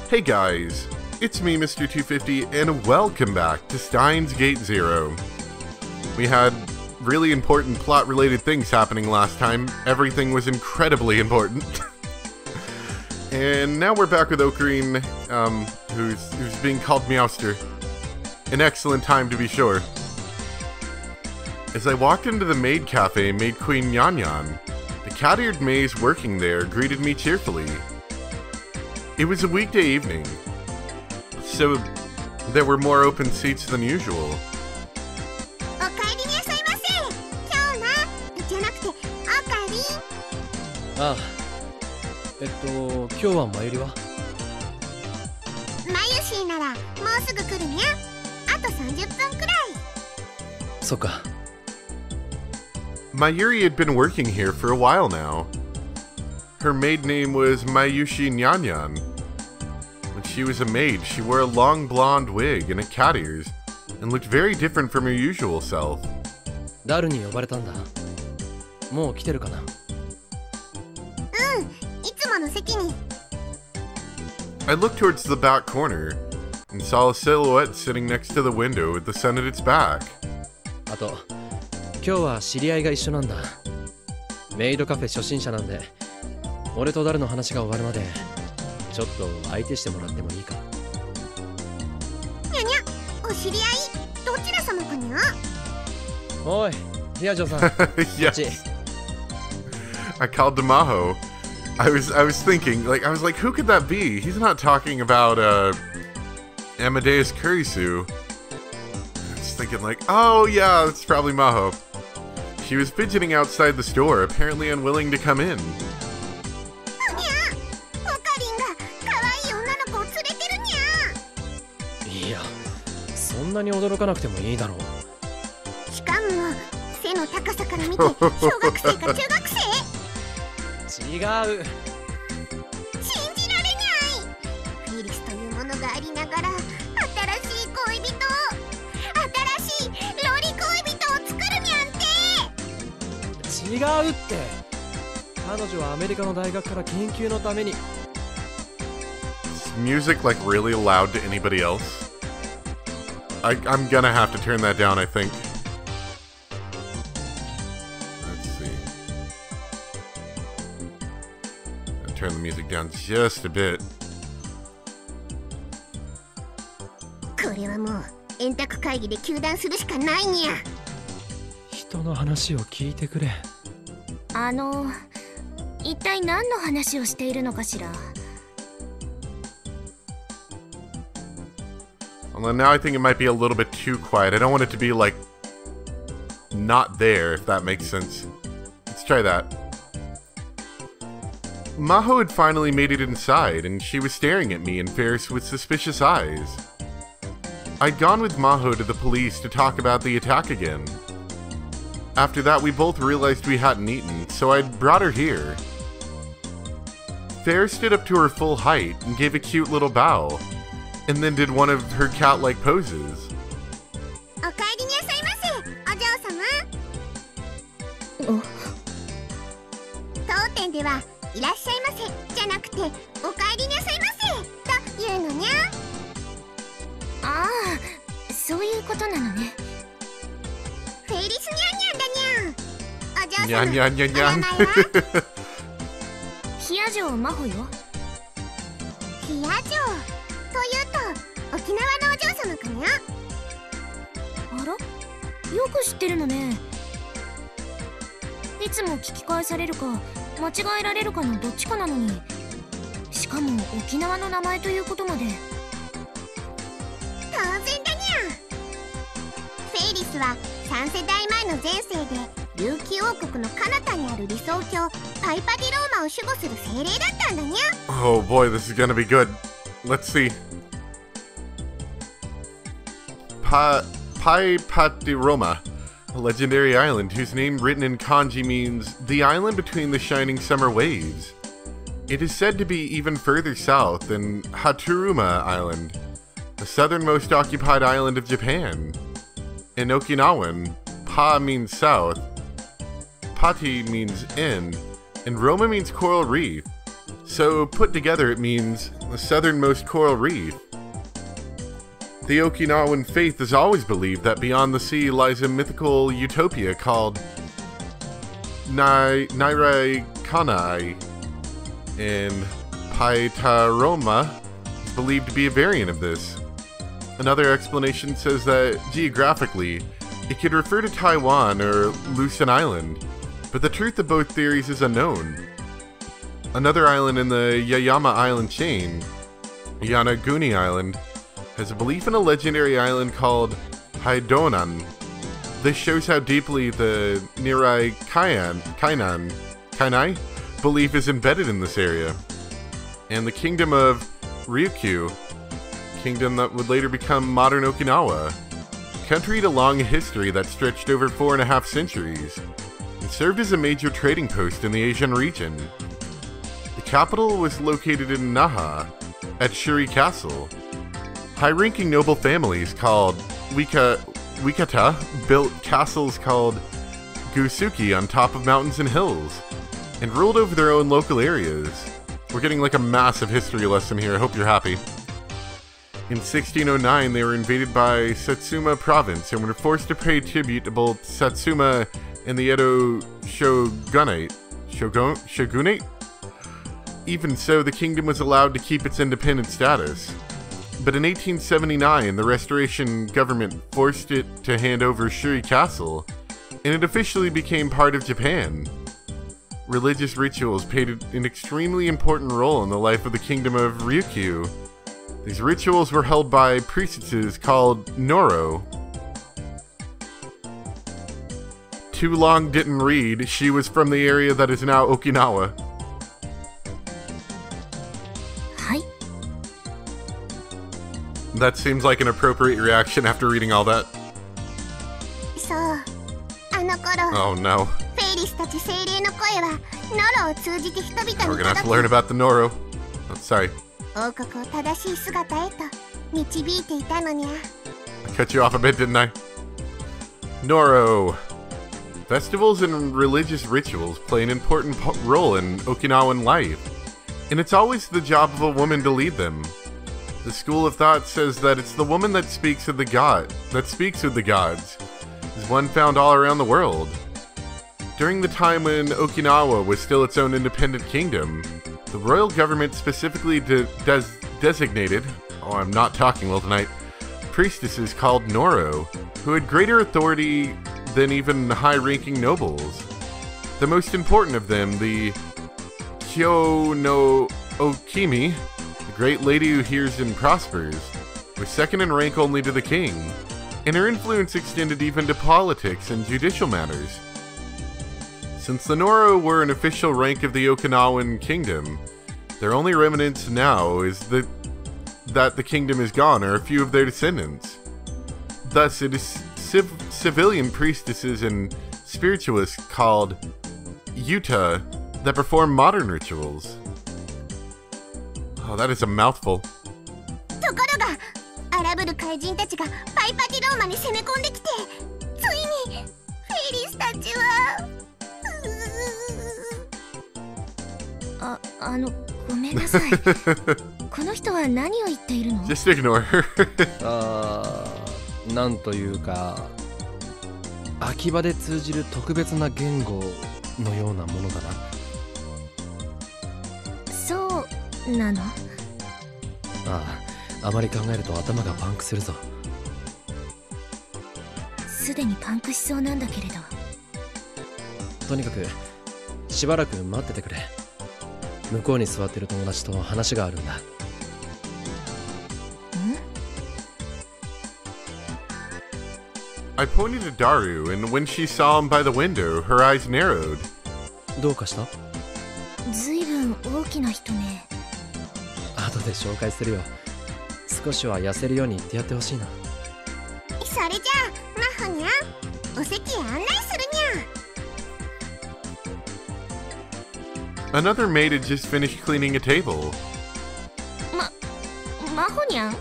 Hey guys, it's me Mr. 250 and welcome back to Steins Gate Zero. We had really important plot related things happening last time. Everything was incredibly important. And now we're back with Ocarine, who's being called Meowster. An excellent time to be sure. As I walked into the maid cafe, Maid Queen Maho-Nyan, the cat-eared maids working there greeted me cheerfully. It was a weekday evening, so there were more open seats than usual. Mayuri had been working here for a while now. Her maid name was Maho-Nyan. When she was a maid, she wore a long blonde wig and a cat ears, and looked very different from her usual self. I looked towards the back corner, and saw a silhouette sitting next to the window with the sun at its back. Yes. I called to Maho. I was thinking, I was like, who could that be? He's not talking about Amadeus Kurisu. I was thinking oh yeah, that's probably Maho. She was fidgeting outside the store, apparently unwilling to come in. Is music really loud to anybody else? I'm gonna have to turn that down, I think. Let's see. I'll turn the music down just a bit. Well, now I think it might be a little bit too quiet. I don't want it to be not there, if that makes sense. Let's try that. Maho had finally made it inside, and she was staring at me and Ferris with suspicious eyes. I'd gone with Maho to the police to talk about the attack again. After that, we both realized we hadn't eaten, so I'd brought her here. Ferris stood up to her full height and gave a cute little bow, and then did one of her cat-like poses. Nyan, nyan, nyan, nyan. Oh boy, this is gonna be good. Let's see. Paipatiroma, a legendary island whose name written in kanji means the island between the shining summer waves. It is said to be even further south than Haturuma Island, the southernmost occupied island of Japan. In Okinawan, Pa means south, Pati means end, and Roma means coral reef, So, put together, it means the southernmost coral reef. The Okinawan faith has always believed that beyond the sea lies a mythical utopia called Nairai Kanai, and Paitaroma is believed to be a variant of this. Another explanation says that geographically, it could refer to Taiwan or Lucin Island, but the truth of both theories is unknown. Another island in the Yayama Island chain, Yanaguni Island, has a belief in a legendary island called Haidonan. This shows how deeply the Nirai Kainai belief is embedded in this area. And the kingdom of Ryukyu, kingdom that would later become modern Okinawa, country had a long history that stretched over 4.5 centuries, and served as a major trading post in the Asian region. The capital was located in Naha, at Shuri Castle. High-ranking noble families called Wikata built castles called Gusuki on top of mountains and hills, and ruled over their own local areas. We're getting like a massive history lesson here, I hope you're happy. In 1609, they were invaded by Satsuma province and were forced to pay tribute to both Satsuma and the Edo shogunate. Even so, the kingdom was allowed to keep its independent status. But in 1879, the Restoration government forced it to hand over Shuri Castle, and it officially became part of Japan. Religious rituals played an extremely important role in the life of the kingdom of Ryukyu. These rituals were held by priestesses called Noro. Too long didn't read, she was from the area that is now Okinawa. That seems like an appropriate reaction after reading all that. Oh no. We're gonna have to learn about the Noro. Oh, sorry. I cut you off a bit, didn't I? Noro. Festivals and religious rituals play an important role in Okinawan life, and it's always the job of a woman to lead them. The school of thought says that it's the woman that speaks with the gods, is one found all around the world. During the time when Okinawa was still its own independent kingdom, the royal government specifically designated, I'm not talking well tonight, priestesses called Noro, who had greater authority than even high-ranking nobles. The most important of them, the Kyo no Okimi, the great lady who hears and prospers, was second in rank only to the king, and her influence extended even to politics and judicial matters. Since the Noro were an official rank of the Okinawan kingdom, their only remnants now is that the kingdom is gone are a few of their descendants. Thus, it is civilian priestesses and spiritualists called Yuta that perform modern rituals. Oh, that is a mouthful. Just ignore her. なんというか、秋葉で通じる特別な言語のようなものだな。そうなの？あまり考えると頭がパンクするぞ。すでにパンクしそうなんだけれど。とにかくしばらく待っててくれ。向こうに座ってる友達と話があるんだ。I pointed to Daru, and when she saw him by the window, her eyes narrowed. どうかした？ずいぶん大きな人ね。後で紹介するよ。少しは痩せるように言ってやってほしいな。それじゃあ、マホニャン、お席へ案内するにゃ。Another maid had just finished cleaning a table. マホニャン？か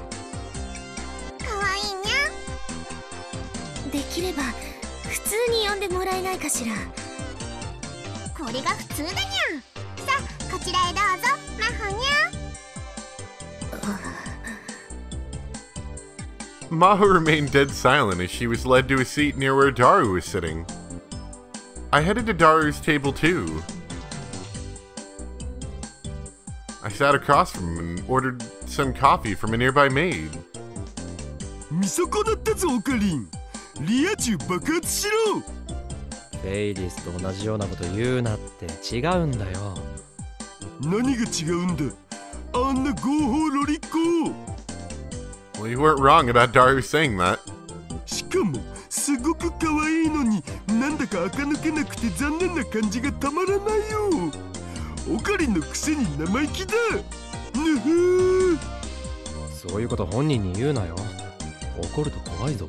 わいいにゃ。できれば普通に呼んでもらえないかしら。これが普通だにゃ。さあ、こちらへどうぞ。Maho remained dead silent as she was led to a seat near where Daru was sitting. I headed to Daru's table too. I sat across from him and ordered some coffee from a nearby maid. 見損なったぞオカリン。リア充爆発しろ。フェイリスと同じようなこと言うなって違うんだよ。何が違うんだ。あんな合法ロリコ。Well, you weren't wrong about Daru saying that. しかもすごく可愛いのになんだか垢抜けなくて残念な感じがたまらないよ。オカリンのくせに生意気だ。ぬふー。そういうこと本人に言うなよ。怒ると怖いぞ。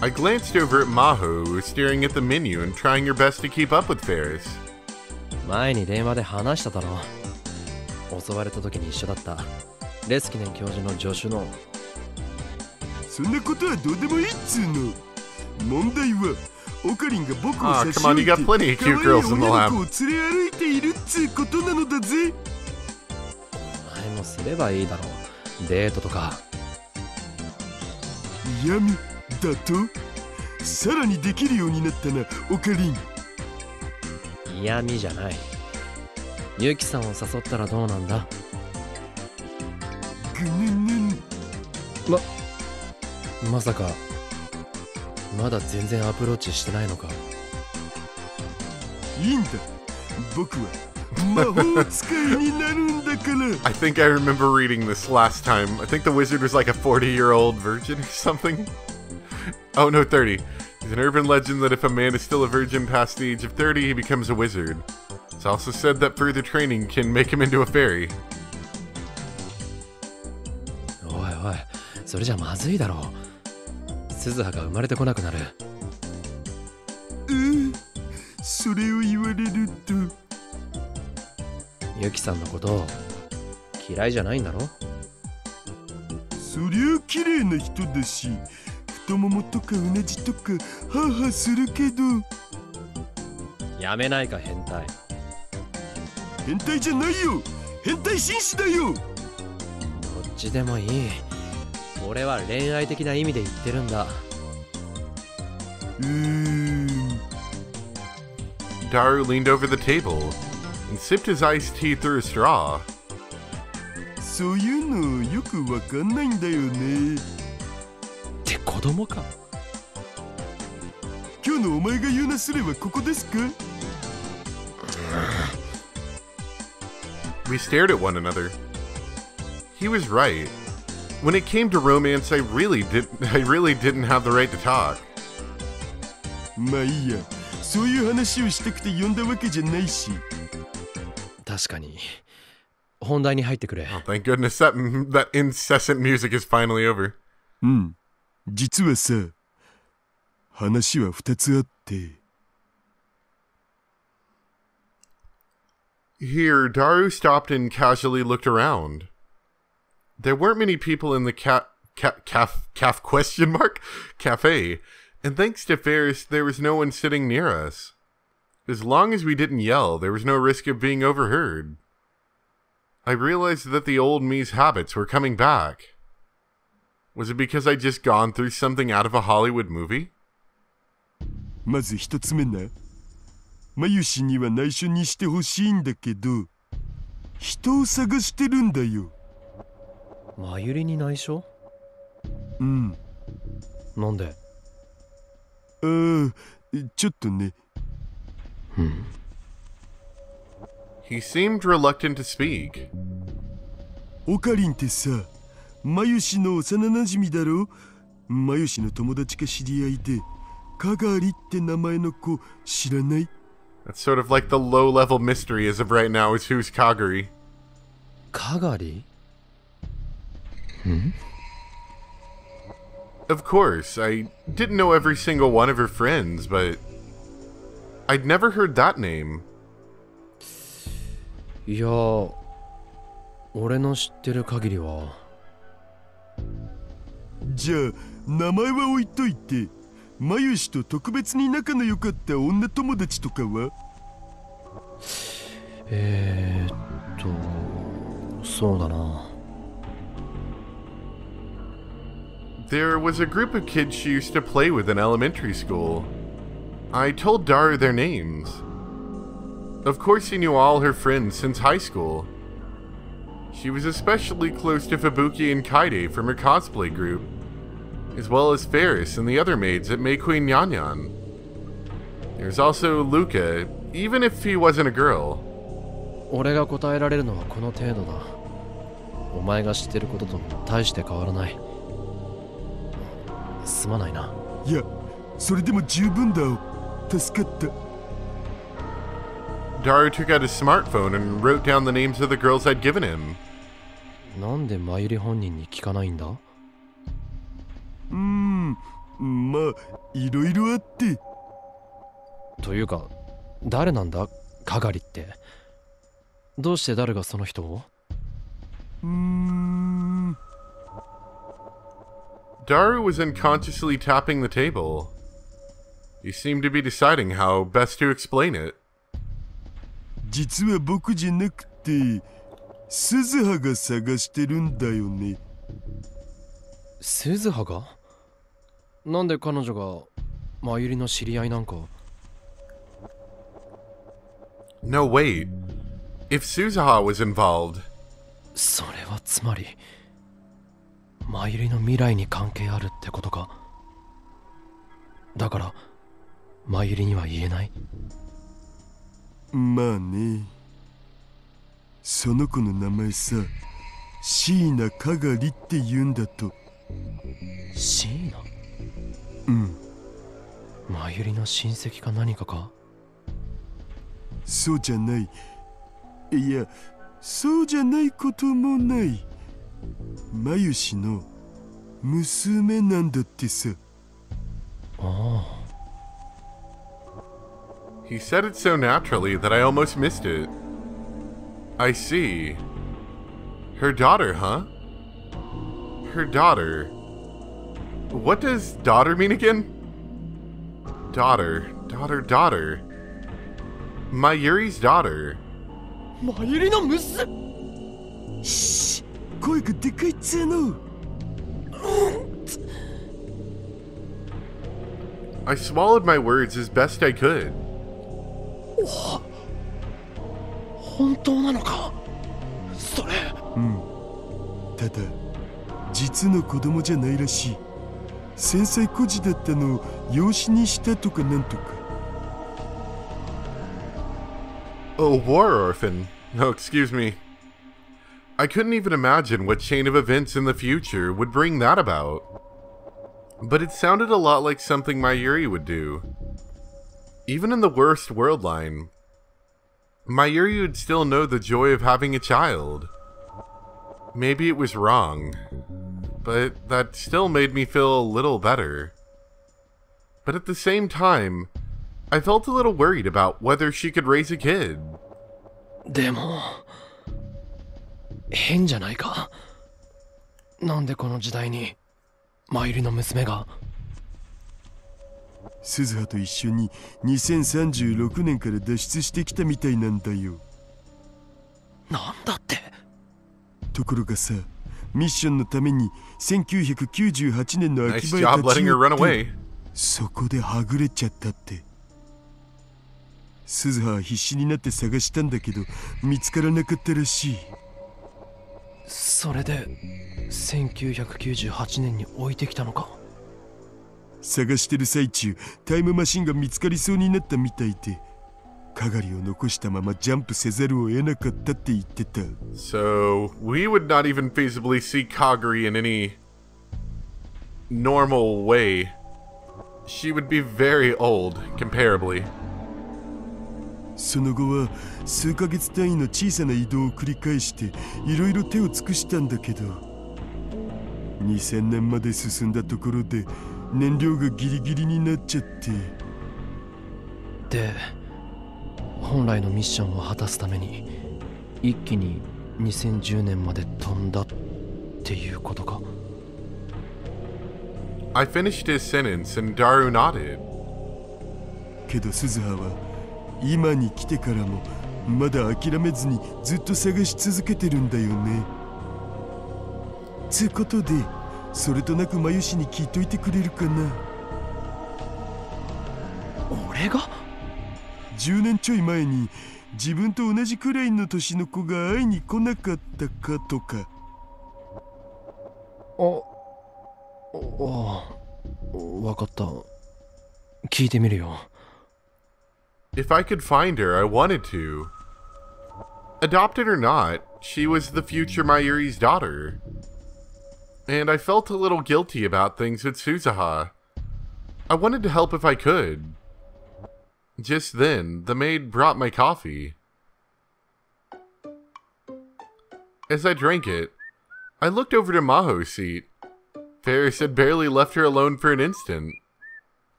I glanced over at Maho, who was staring at the menu and trying her best to keep up with Ferris. 前に電話で話しただろ。襲われた時に一緒だったレスキネン教授の助手の。そんなことはどうでもいいっつうの。問題はオカリンが僕を差し come on, 置 you いて got plenty of 可愛い cute girls in the 女の lab. 子を連れ歩いているっつうことなのだぜ。お前もすればいいだろ。デートとか。嫌味だとさらにできるようになったなオカリン。嫌味じゃない。ユキさんを誘ったらどうなんだ。ぐぬぬん。まさかまだ全然アプローチしてないのか。いいんだ。僕は魔法使いになるんだから。I think I remember reading this last time. I think the wizard was like a 40-year-old virgin or something. Oh no, 30. There's an urban legend that if a man is still a virgin past the age of 30, he becomes a wizard. It's also said that further training can make him into a fairy. おいおい、それじゃまずいだろう。鈴葉が生まれてこなくなる。それを言われると。ユキさんのこと嫌いじゃないんだろ。そりゃ綺麗な人だし太ももとかうなじとかハーハーするけど。やめないか変態。変態じゃないよ。変態紳士だよ。どっちでもいい。俺は恋愛的な意味で言ってるんだ。Daru leaned over the table and sipped his iced tea through a straw. そういうのよくわかんないんだよね。って子供か。今日のお前が言うなすればここですか。We stared at one another. He was right. When it came to romance, I really didn't have the right to talk. まあいいや。そういう話をしたくて呼んだわけじゃないし。確かに。本題に入ってくれ。Oh, thank goodness that incessant music is finally over. 実はさ、話は2つあって。Here, Daru stopped and casually looked around. There weren't many people in the cafe, and thanks to Ferris, there was no one sitting near us. As long as we didn't yell, there was no risk of being overheard. I realized that the old me's habits were coming back. Was it because I'd just gone through something out of a Hollywood movie? まず一つ目な。マユシには内緒にしてほしいんだけど、人を探してるんだよ。マユリに内緒？なんで？ちょっとね。He seemed reluctant to speak. オカリンってさ、マユシの幼馴染だろ。マユシの友達か知り合いで、カガリって名前の子知らない？ That's sort of like the low-level mystery as of right now is who's Kagari. Kagari? Of course, I didn't know every single one of her friends, but I'd never heard that name. いや、俺の知ってる限りは。じゃあ名前は置いといて、マユシと特別に仲の良かった女友達とかは？そうだな。There was a group of kids she used to play with in elementary school. I told Daru their names. Of course he knew all her friends since high school. She was especially close to Fubuki and Kaide from her cosplay group, as well as Ferris and the other maids at Maho-Nyan. There's also Luca, even if he wasn't a girl. 俺が答えられるのはこの程度だ。お前が知ってることと大して変わらない。すまないな。いや、それでも十分だ。助かった。Daru took out his smartphone and wrote down the names of the girls I'd given him. なんでマユリ本人に聞かないんだ？まあ、いろいろあって。というか、誰なんだ、かがりって。どうして誰がその人を？Daru was unconsciously tapping the table. He seemed to be deciding how best to explain it. 実は僕じゃなくて、鈴葉が探してるんだよね。鈴葉が？なんで彼女がマユリの知り合いなんか？ No, wait. If Suzuha was involved... それはつまりマユリの未来に関係あるってことか。だからマユリには言えない。まあね。その子の名前さ、椎名かがりって言うんだと。椎名？うん。マユリの親戚か何かか？そうじゃない。いや、そうじゃないこともない。マユ氏の娘なんだってさ。ああ。He said it so naturally that I almost missed it. I see. Her daughter, huh? Her daughter. What does daughter mean again? Daughter. Mayuri's daughter. マユリの娘。しっ、声がでかいっつうの。I swallowed my words as best I could. 本当なのかそれ？ただ実の子供じゃないらしい。繊細孤児だったのを養子にしたとかなんとか。A war orphan? No, excuse me. I couldn't even imagine what chain of events in the future would bring that about. But it sounded a lot like something Mayuri would do. Even in the worst world line, Mayuri would still know the joy of having a child. Maybe it was wrong, but that still made me feel a little better. But at the same time, I felt a little worried about whether she could raise a kid. でも変じゃないか。なんでこの時代にマユリの娘が？鈴葉と一緒に2036年から脱出してきたみたいなんだよ。なんだって？ところがさ、ミッションのために1998年の秋葉へ Nice job 立ち letting her 寄 run って、 away. そこではぐれちゃったって。鈴葉は必死になって探したんだけど見つからなかったらしい。それで1998年に置いてきたのか。探してる最中、タイムマシンが見つかりそうになったみたいで、かがりを残したままジャンプせざるを得なかったって言ってた。So, we would not even feasibly see Kagari in any normal way. She would be very old, comparably. その後は数ヶ月単位の小さな移動を繰り返していろいろ手を尽くしたんだけど、2000年まで進んだところで燃料がギリギリになっちゃって。で、本来のミッションを果たすために一気に2010年まで飛んだっていうことか。I finished his sentence and Daru nodded. けど鈴葉は今に来てからもまだ諦めずにずっと探し続けてるんだよね。つうことで、それとなくまゆしに聞いといてくれるかな。俺が10年ちょい前に自分と同じくらいの年の子が会いに来なかったかとか。わかった。聞いてみるよ。If I could find her, I wanted to. Adopted or not, she was the future Mayuri's daughter. And I felt a little guilty about things with Suzuha. I wanted to help if I could. Just then, the maid brought my coffee. As I drank it, I looked over to Maho's seat. Ferris had barely left her alone for an instant.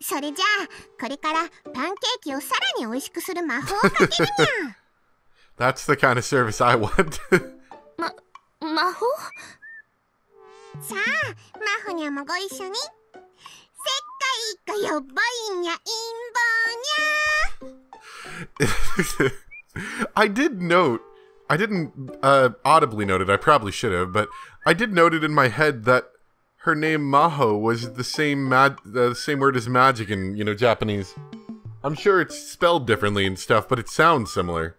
それじゃあこれからパンケーキをさらに美味しくする魔法をかけるにゃ。That's the kind of service I want. 魔法？さあ、マホニャもご一緒に。世界がやばいにゃ陰謀にゃ。I did note, I didn't audibly note it, I probably should have, but I did note it in my head that her name Maho was the same word as magic in, Japanese. I'm sure it's spelled differently and stuff, but it sounds similar.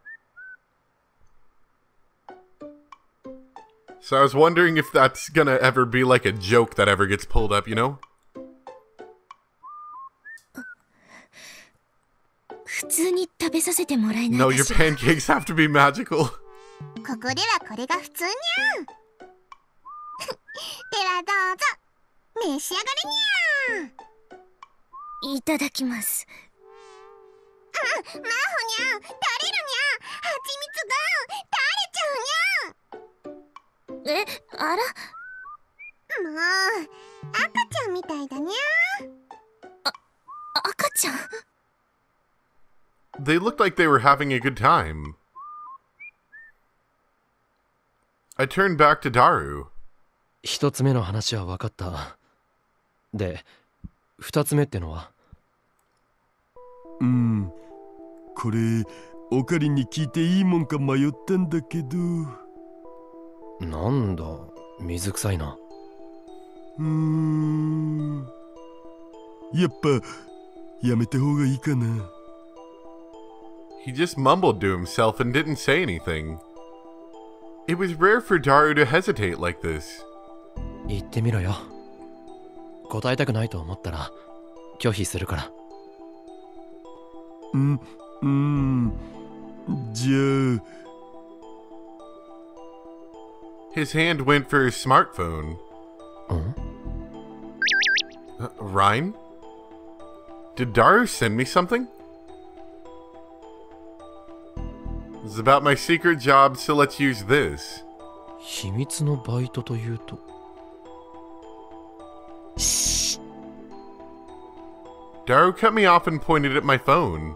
So I was wondering if that's gonna ever be like a joke that ever gets pulled up, 普通に食べさせてもらえない No, か your しら。 pancakes have to be magical. ここではこれが普通にゃ。ではどうぞ召し上がれにゃ。いただきます。マホニャ、垂れるにゃ。蜂蜜が垂れちゃうにゃ。あら。もう赤ちゃんみたいだにゃ。赤ちゃん？ They looked like they were having a good time. I turned back to Daru. 一つ目の話は分かった。で、二つ目ってのは？これオカリンに聞いていいもんか迷ったんだけど。なんだ、水臭いな。やっぱやめた方がいいかな。He just mumbled to himself and didn't say anything. It was rare for Daru to hesitate like this. 言ってみろよ。答えたくないと思ったら拒否するから。じゃあ。His hand went for his smartphone. Ryan? Did Daru send me something? This is about my secret job, so let's use this. 秘密のバイトというと。Daru cut me off and pointed at my phone.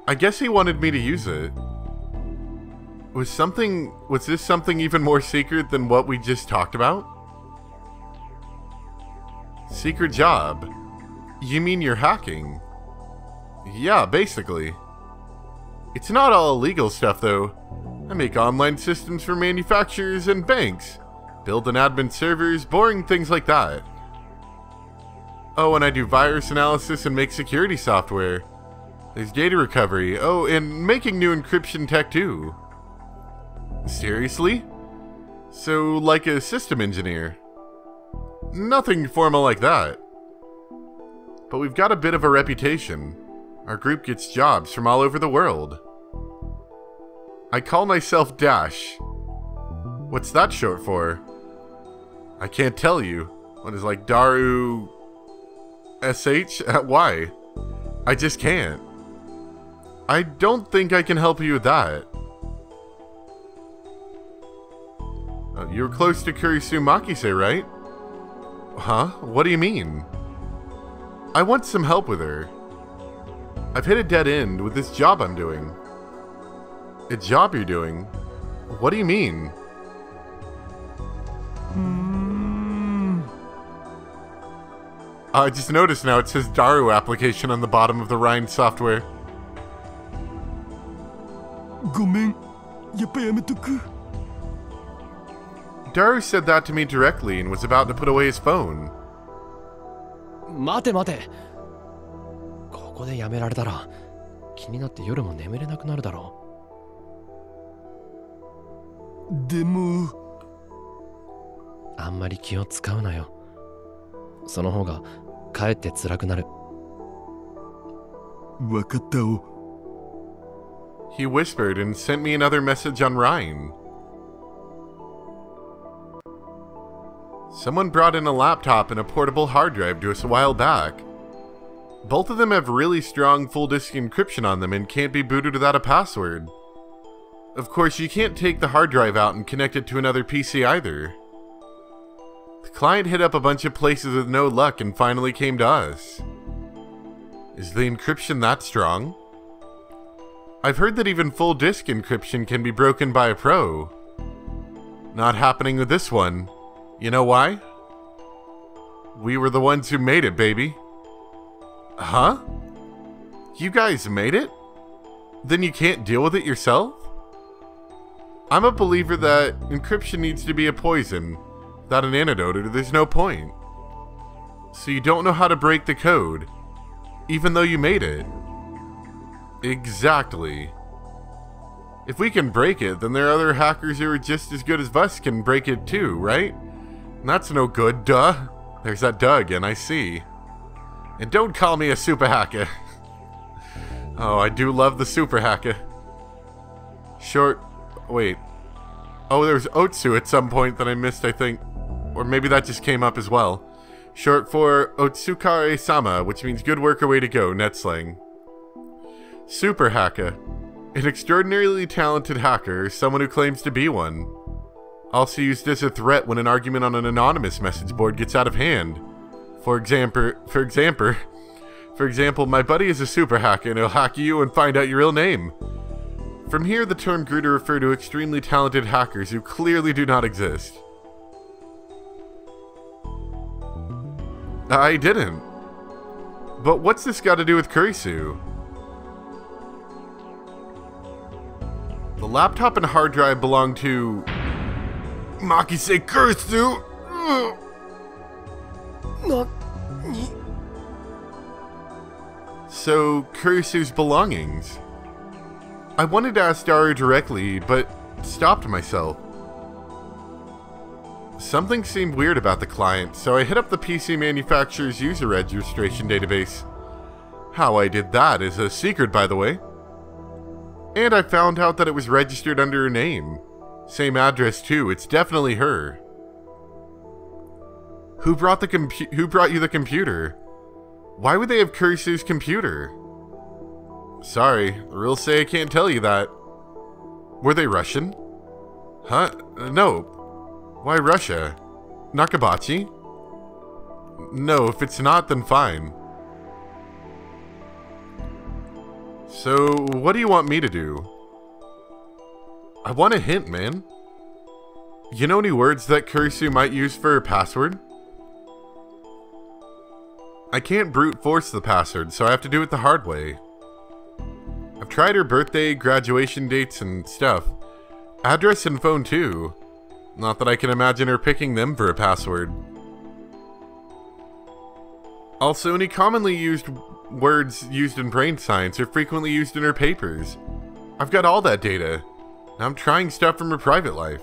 I guess he wanted me to use it. Was this something even more secret than what we just talked about? Secret job? You mean you're hacking? Yeah, basically. It's not all illegal stuff, though. I make online systems for manufacturers and banks. Build and admin servers, boring things like that. Oh, and I do virus analysis and make security software. There's data recovery. Oh, and making new encryption tech, too. Seriously? So, like a system engineer? Nothing formal like that. But we've got a bit of a reputation. Our group gets jobs from all over the world. I call myself Dash. What's that short for? I can't tell you. What is like Daru... SH? Why? I just can't. I don't think I can help you with that. You're close to Kurisu Makise, right? Huh? What do you mean? I want some help with her. I've hit a dead end with this job I'm doing. A job you're doing? What do you mean? I just noticed now it says Daru application on the bottom of the Rhine software. ごめん。やっぱやめとく。Daru said that to me directly and was about to put away his phone. 待て待て。ここでやめられたら気になって夜も眠れなくなるだろう。でもあんまり気を使うなよ。その方がかえって辛くなる。わかったお。He whispered and sent me another message on Ryan. Someone brought in a laptop and a portable hard drive to us a while back. Both of them have really strong full disk encryption on them and can't be booted without a password. Of course, you can't take the hard drive out and connect it to another PC either. The client hit up a bunch of places with no luck and finally came to us. Is the encryption that strong? I've heard that even full disk encryption can be broken by a pro. Not happening with this one. You know why? We were the ones who made it, baby. Huh? You guys made it? Then you can't deal with it yourself? I'm a believer that encryption needs to be a poison, without an antidote, or there's no point. So you don't know how to break the code, even though you made it. Exactly. If we can break it, then there are other hackers who are just as good as us can break it too, right? And that's no good, duh. There's that duh again, I see. And don't call me a super hacker. Oh, I do love the super hacker. Wait. Oh, there was Otsu at some point that I missed, I think. Or maybe that just came up as well. Short for Otsukare-sama, which means good work or way to go, net slang. Super hacker. An extraordinarily talented hacker, or someone who claims to be one. Also used as a threat when an argument on an anonymous message board gets out of hand. For example, my buddy is a super hacker and he'll hack you and find out your real name. From here, the term grew to refer to extremely talented hackers who clearly do not exist. I didn't. But what's this got to do with Kurisu? The laptop and hard drive belong to Makise Kurisu. So, Kurisu's belongings. I wanted to ask Daru directly, but stopped myself. Something seemed weird about the client, so I hit up the PC manufacturer's user registration database. How I did that is a secret, by the way. And I found out that it was registered under her name. Same address too, it's definitely her. Who brought you the computer? Why would they have Kurisu's computer? Sorry, the rules say I can't tell you that. Were they Russian? Huh? No. Why Russia? Nakabachi? No, if it's not, then fine. So, what do you want me to do? I want a hint, man. You know any words that Kurisu might use for her password? I can't brute force the password, so I have to do it the hard way. I've tried her birthday, graduation dates, and stuff. Address and phone too. Not that I can imagine her picking them for a password. Also, any commonly used words used in brain science are frequently used in her papers. I've got all that data. Now I'm trying stuff from her private life.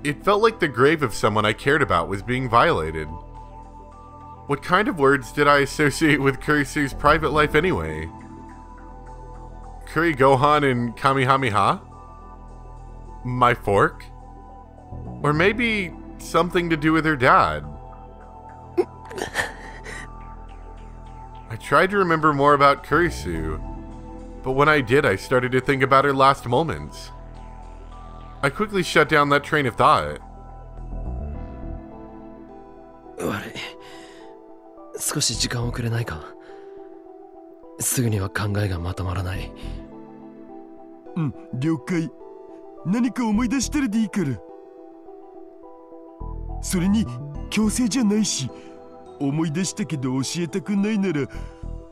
It felt like the grave of someone I cared about was being violated. What kind of words did I associate with Kurisu's private life anyway? Kuri Gohan and Kamehameha? My fork? Or maybe something to do with her dad? I tried to remember more about Kurisu, but when I did, I started to think about her last moments. I quickly shut down that train of thought. 悪い。少し時間をくれないか。すぐには考えがまとまらない。うん、了解。何か思い出したらでいいから。それに強制じゃないし、思い出したけど教えたくないなら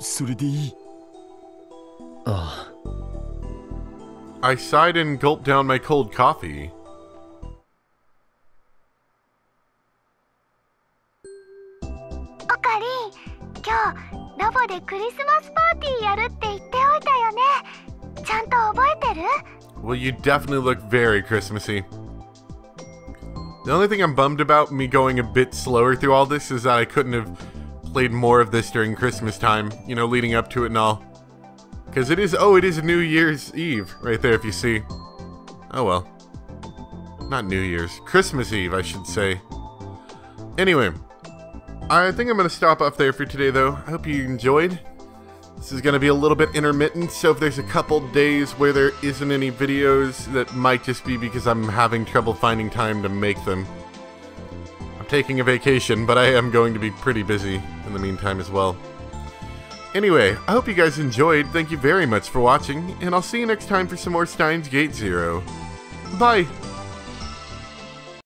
それでいい。あ I sighed and gulped down my cold coffee. おかりん、今日ラボでクリスマスパーティーやるって言っておいたよね。ちゃんと覚えてる？ Well, you definitely look very Christmassy. The only thing I'm bummed about me going a bit slower through all this is that I couldn't have played more of this during Christmas time, you know, leading up to it and all. Because it is New Year's Eve right there if you see. Oh well. Not New Year's. Christmas Eve, I should say. Anyway, I think I'm going to stop off there for today though. I hope you enjoyed. This is going to be a little bit intermittent, so if there's a couple days where there isn't any videos, that might just be because I'm having trouble finding time to make them. I'm taking a vacation, but I am going to be pretty busy in the meantime as well. Anyway, I hope you guys enjoyed. Thank you very much for watching, and I'll see you next time for some more Steins Gate Zero. Bye!